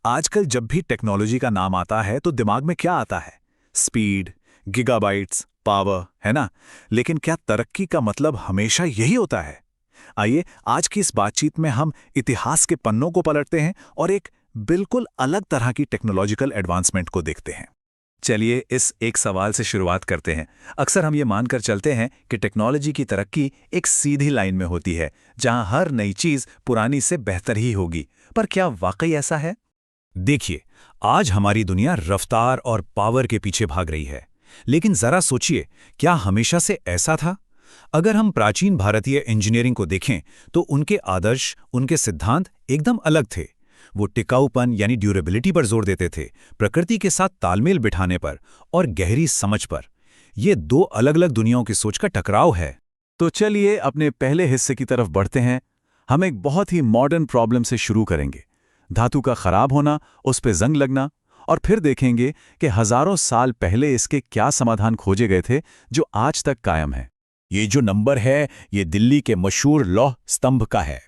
आजकल जब भी टेक्नोलॉजी का नाम आता है तो दिमाग में क्या आता है? स्पीड, गीगाबाइट्स, पावर, है ना? लेकिन क्या तरक्की का मतलब हमेशा यही होता है? आइए आज की इस बातचीत में हम इतिहास के पन्नों को पलटते हैं और एक बिल्कुल अलग तरह की टेक्नोलॉजिकल एडवांसमेंट को देखते हैं। चलिए इस एक सवाल से शुरुआत करते हैं। अक्सर हम ये मानकर चलते हैं कि टेक्नोलॉजी की तरक्की एक सीधी लाइन में होती है, जहां हर नई चीज पुरानी से बेहतर ही होगी। पर क्या वाकई ऐसा है? देखिए, आज हमारी दुनिया रफ्तार और पावर के पीछे भाग रही है। लेकिन जरा सोचिए, क्या हमेशा से ऐसा था? अगर हम प्राचीन भारतीय इंजीनियरिंग को देखें तो उनके आदर्श, उनके सिद्धांत एकदम अलग थे। वो टिकाऊपन यानी ड्यूरेबिलिटी पर जोर देते थे, प्रकृति के साथ तालमेल बिठाने पर और गहरी समझ पर। ये दो अलग-अलग दुनियाओं की सोच का टकराव है। तो चलिए अपने पहले हिस्से की तरफ बढ़ते हैं। हम एक बहुत ही मॉडर्न प्रॉब्लम से शुरू करेंगे, धातु का खराब होना, उस पे जंग लगना, और फिर देखेंगे कि हजारों साल पहले इसके क्या समाधान खोजे गए थे जो आज तक कायम है। ये जो नंबर है, ये दिल्ली के मशहूर लौह स्तंभ का है।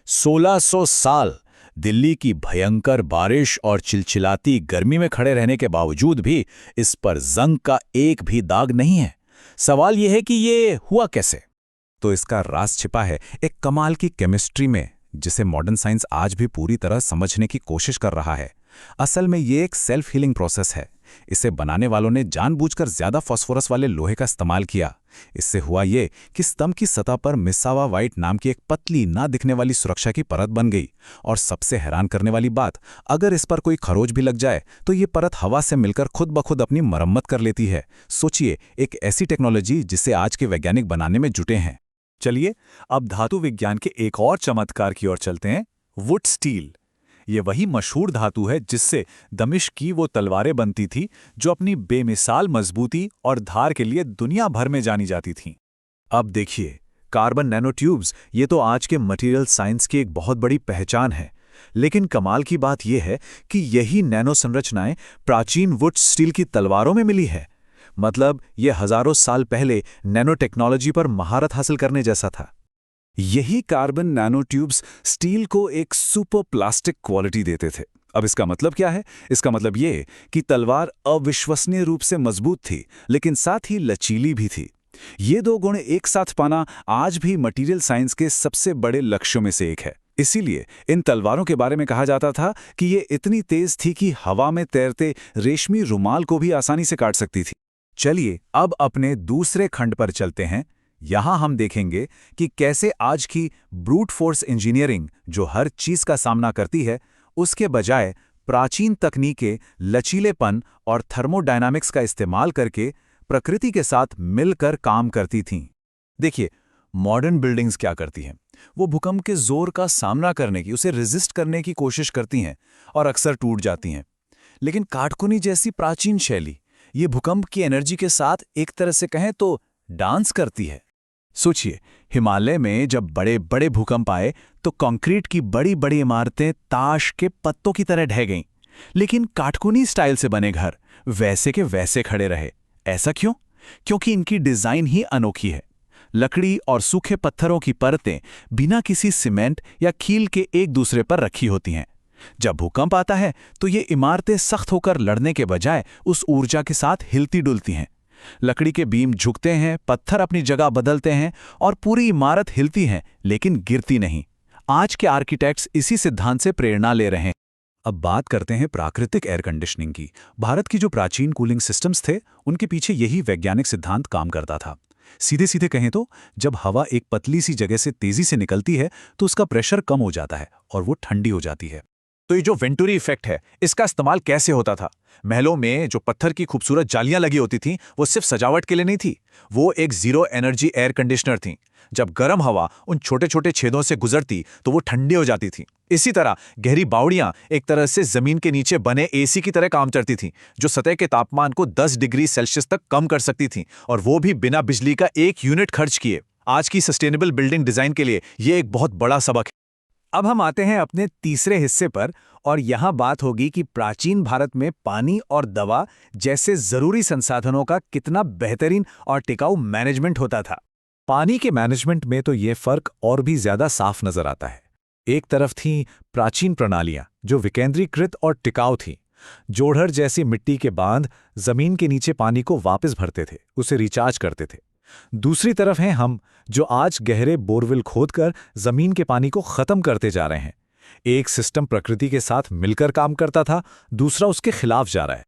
1600 साल दिल्ली की भयंकर बारिश और चिलचिलाती गर्मी में खड़े रहने के बावजूद भी इस पर जंग का एक भी दाग नहीं है। सवाल यह है कि ये हुआ कैसे? तो इसका राज छिपा है एक कमाल की केमिस्ट्री में, जिसे मॉडर्न साइंस आज भी पूरी तरह समझने की कोशिश कर रहा है। असल में ये एक सेल्फ हीलिंग प्रोसेस है। इसे बनाने वालों ने जानबूझकर ज्यादा फास्फोरस वाले लोहे का इस्तेमाल किया। इससे हुआ ये कि स्तंभ की सतह पर मिसावा व्हाइट नाम की एक पतली ना दिखने वाली सुरक्षा की परत बन गई। और सबसे हैरान करने वाली बात, अगर इस पर कोई खरोच भी लग जाए तो ये परत हवा से मिलकर खुद ब खुद अपनी मरम्मत कर लेती है। सोचिए, एक ऐसी टेक्नोलॉजी जिसे आज के वैज्ञानिक बनाने में जुटे हैं। चलिए अब धातु विज्ञान के एक और चमत्कार की ओर चलते हैं, वुड स्टील। ये वही मशहूर धातु है जिससे दमिश्क की वो तलवारें बनती थी जो अपनी बेमिसाल मजबूती और धार के लिए दुनिया भर में जानी जाती थीं। अब देखिए, कार्बन नैनोट्यूब्स, ये तो आज के मटेरियल साइंस की एक बहुत बड़ी पहचान है। लेकिन कमाल की बात यह है कि यही नैनो संरचनाएं प्राचीन वुड स्टील की तलवारों में मिली है। मतलब ये हजारों साल पहले नैनो टेक्नोलॉजी पर महारत हासिल करने जैसा था। यही कार्बन नैनोट्यूब्स स्टील को एक सुपर प्लास्टिक क्वालिटी देते थे। अब इसका मतलब क्या है? इसका मतलब ये कि तलवार अविश्वसनीय रूप से मजबूत थी, लेकिन साथ ही लचीली भी थी। ये दो गुण एक साथ पाना आज भी मटेरियल साइंस के सबसे बड़े लक्ष्यों में से एक है। इसीलिए इन तलवारों के बारे में कहा जाता था कि ये इतनी तेज थी कि हवा में तैरते रेशमी रुमाल को भी आसानी से काट सकती थी। चलिए अब अपने दूसरे खंड पर चलते हैं। यहां हम देखेंगे कि कैसे आज की ब्रूट फोर्स इंजीनियरिंग, जो हर चीज का सामना करती है, उसके बजाय प्राचीन तकनीकें लचीलेपन और थर्मोडायनामिक्स का इस्तेमाल करके प्रकृति के साथ मिलकर काम करती थीं। देखिए, मॉडर्न बिल्डिंग्स क्या करती हैं? वो भूकंप के जोर का सामना करने की, उसे रेजिस्ट करने की कोशिश करती हैं और अक्सर टूट जाती हैं। लेकिन काटकुनी जैसी प्राचीन शैली ये भूकंप की एनर्जी के साथ एक तरह से कहें तो डांस करती है। सोचिए, हिमालय में जब बड़े बड़े भूकंप आए तो कंक्रीट की बड़ी बड़ी इमारतें ताश के पत्तों की तरह ढह गईं, लेकिन काटकुनी स्टाइल से बने घर वैसे के वैसे खड़े रहे। ऐसा क्यों? क्योंकि इनकी डिजाइन ही अनोखी है। लकड़ी और सूखे पत्थरों की परतें बिना किसी सीमेंट या कील के एक दूसरे पर रखी होती हैं। जब भूकंप आता है तो ये इमारतें सख्त होकर लड़ने के बजाय उस ऊर्जा के साथ हिलती डुलती हैं। लकड़ी के बीम झुकते हैं, पत्थर अपनी जगह बदलते हैं और पूरी इमारत हिलती है, लेकिन गिरती नहीं। आज के आर्किटेक्ट्स इसी सिद्धांत से प्रेरणा ले रहे हैं। अब बात करते हैं प्राकृतिक एयर कंडीशनिंग की। भारत की जो प्राचीन कूलिंग सिस्टम्स थे, उनके पीछे यही वैज्ञानिक सिद्धांत काम करता था। सीधे सीधे कहें तो जब हवा एक पतली सी जगह से तेजी से निकलती है तो उसका प्रेशर कम हो जाता है और वो ठंडी हो जाती है। तो ये जो वेंटुरी इफेक्ट है, इसका इस्तेमाल कैसे होता था? महलों में जो पत्थर की खूबसूरत जालियां लगी होती थीं, वो सिर्फ सजावट के लिए नहीं थी, वो एक जीरो एनर्जी एयर कंडीशनर थीं। जब गर्म हवा उन छोटे छोटे छेदों से गुजरती तो वो ठंडी हो जाती थी। इसी तरह गहरी बावड़ियां एक तरह से जमीन के नीचे बने एसी की तरह काम करती थीं, जो सतह के तापमान को 10 डिग्री सेल्सियस तक कम कर सकती थीं, और वो भी बिना बिजली का 1 यूनिट खर्च किए। आज की सस्टेनेबल बिल्डिंग डिजाइन के लिए ये एक बहुत बड़ा सबक है। अब हम आते हैं अपने तीसरे हिस्से पर, और यहाँ बात होगी कि प्राचीन भारत में पानी और दवा जैसे जरूरी संसाधनों का कितना बेहतरीन और टिकाऊ मैनेजमेंट होता था। पानी के मैनेजमेंट में तो ये फर्क और भी ज्यादा साफ नजर आता है। एक तरफ थीं प्राचीन प्रणालियां जो विकेंद्रीकृत और टिकाऊ थीं। जोड़हर जैसी मिट्टी के बांध जमीन के नीचे पानी को वापस भरते थे, उसे रिचार्ज करते थे। दूसरी तरफ हैं हम, जो आज गहरे बोरवेल खोदकर जमीन के पानी को खत्म करते जा रहे हैं। एक सिस्टम प्रकृति के साथ मिलकर काम करता था, दूसरा उसके खिलाफ जा रहा है।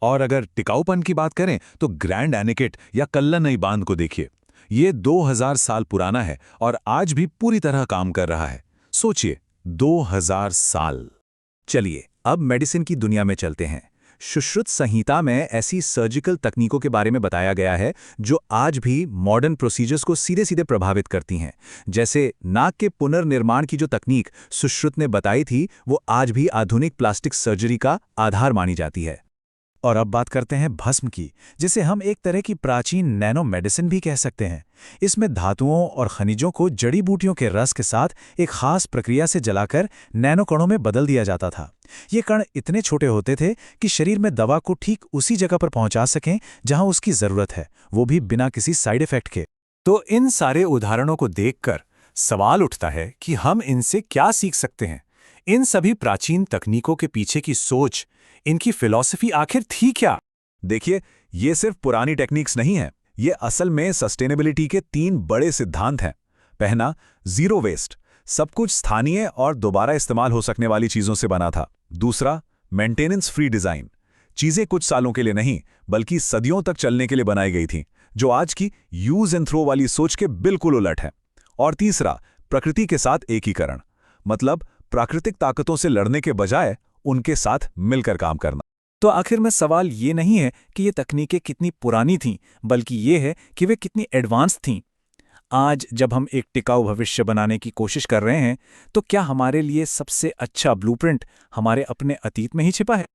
और अगर टिकाऊपन की बात करें तो ग्रैंड एनिकेट या कल्लनई बांध को देखिए। ये 2000 साल पुराना है और आज भी पूरी तरह काम कर रहा है। सोचिए, 2000 साल। चलिए अब मेडिसिन की दुनिया में चलते हैं। सुश्रुत संहिता में ऐसी सर्जिकल तकनीकों के बारे में बताया गया है जो आज भी मॉडर्न प्रोसीजर्स को सीधे सीधे प्रभावित करती हैं। जैसे नाक के पुनर्निर्माण की जो तकनीक सुश्रुत ने बताई थी, वो आज भी आधुनिक प्लास्टिक सर्जरी का आधार मानी जाती है। और अब बात करते हैं भस्म की, जिसे हम एक तरह की प्राचीन नैनो मेडिसिन भी कह सकते हैं। इसमें धातुओं और खनिजों को जड़ी बूटियों के रस के साथ एक खास प्रक्रिया से जलाकर नैनो कणों में बदल दिया जाता था। ये कण इतने छोटे होते थे कि शरीर में दवा को ठीक उसी जगह पर पहुंचा सकें जहां उसकी जरूरत है, वो भी बिना किसी साइड इफेक्ट के। तो इन सारे उदाहरणों को देखकर सवाल उठता है कि हम इनसे क्या सीख सकते हैं। इन सभी प्राचीन तकनीकों के पीछे की सोच, इनकी फिलॉसफी आखिर थी क्या? देखिए, ये सिर्फ पुरानी टेक्निक्स नहीं है, ये असल में सस्टेनेबिलिटी के 3 बड़े सिद्धांत हैं। पहला, जीरो वेस्ट, सब कुछ स्थानीय और दोबारा इस्तेमाल हो सकने वाली चीजों से बना था। दूसरा, मेंटेनेंस फ्री डिजाइन, चीजें कुछ सालों के लिए नहीं बल्कि सदियों तक चलने के लिए बनाई गई थी, जो आज की यूज एंड थ्रो वाली सोच के बिल्कुल उलट है। और तीसरा, प्रकृति के साथ एकीकरण, मतलब प्राकृतिक ताकतों से लड़ने के बजाय उनके साथ मिलकर काम करना। तो आखिर में सवाल ये नहीं है कि ये तकनीकें कितनी पुरानी थीं, बल्कि ये है कि वे कितनी एडवांस थीं। आज जब हम एक टिकाऊ भविष्य बनाने की कोशिश कर रहे हैं, तो क्या हमारे लिए सबसे अच्छा ब्लूप्रिंट हमारे अपने अतीत में ही छिपा है?